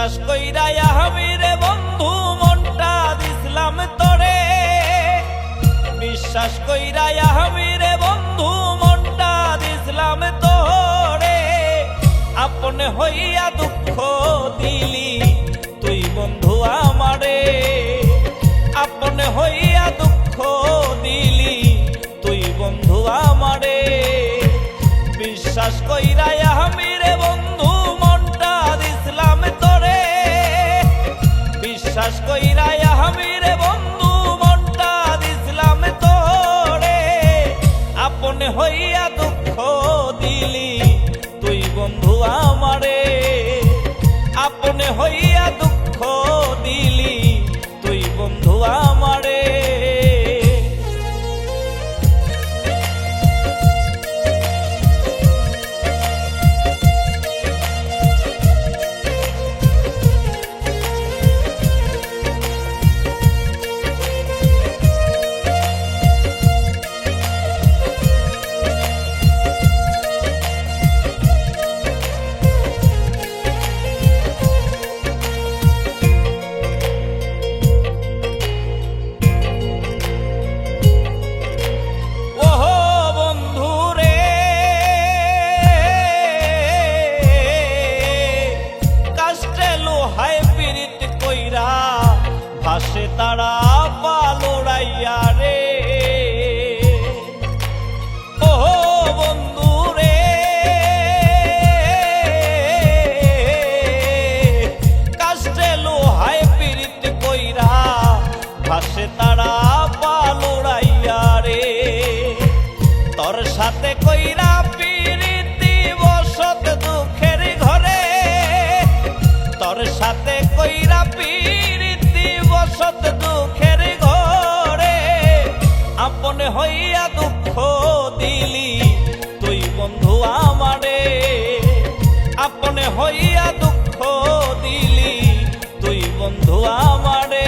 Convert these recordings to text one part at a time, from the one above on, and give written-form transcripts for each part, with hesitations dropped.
বিশ্বাস কইরা আমি রে বন্ধু মনটা দিছিলাম তোরে, বিশ্বাস কইরা আমি রে বন্ধু মনটা দিছিলাম তোরে, আপনে হইয়া দুঃখ দিলি তুই বন্ধু আমারে, আপনে হইয়া দুঃখ দিলি তুই বন্ধু আমারে। বিশ্বাস কইরা আমি রে বন্ধু মনটা দিছিলাম তোরে, বিশ্বাস কইরা আমি রে বন্ধু মনটা দিছিলাম তোরে, আপনে হইয়া দুঃখ দিলি তুই বন্ধু আমারে, আপনে হইয়া দুঃখ দিলি তুই বন্ধু আমারে। ভাসে তারা পালোড়াইয়া রে, ও বন্ধু রে, কাস্টে লোহায় পীড়িত কইরা ভাসে তারা পালোড়াইয়া রে, তোর সাথে কইরা পীড়িতি বসত দুঃখের ঘরে, তোর সাথে কইরা বসত দুঃখের ঘরে, আপনে হইয়া দুঃখ দিলি তুই বন্ধু আমারে, আপনে হইয়া দুঃখ দিলি তুই বন্ধু আমারে।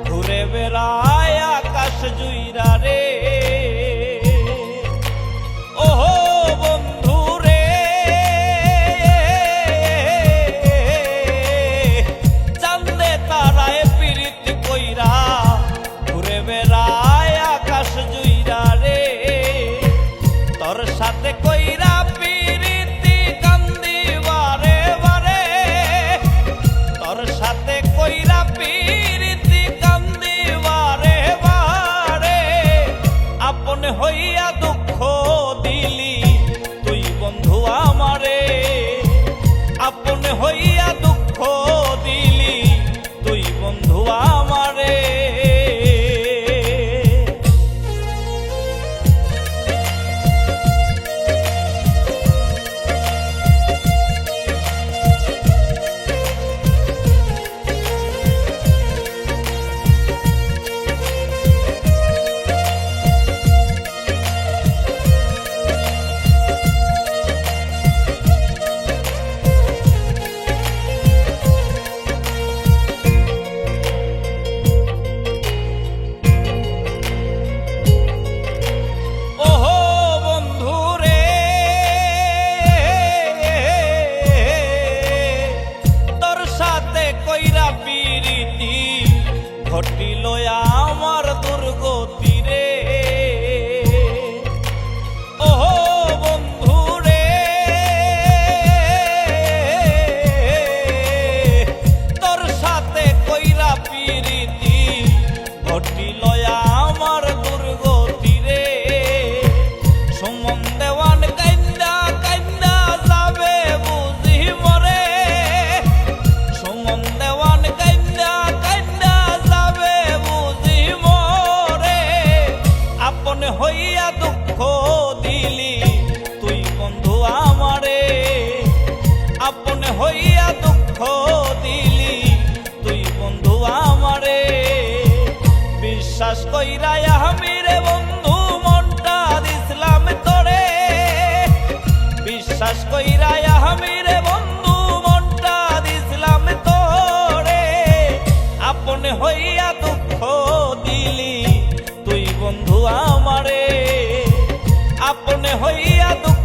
ঘুরে বেড়ায় আকাশ জুইরা রে, ও বন্ধু রে, চান্দে তারায় পীড়িত কইরা ঘুরে বেড়ায় আকাশ জুইরা রে, তোর সাথে কইরা পীড়িতি কান্দি বারে বারে, তোর সাথে কইরা আপনে হইয়া দুঃখ দিলি তুই বন্ধু আমারে, আপনে হইয়া দুঃখ দিলি তুই বন্ধু আমারে। হইয়া দুঃখ দিলি তুই বন্ধু আমারে আপন হইয়া দুঃখ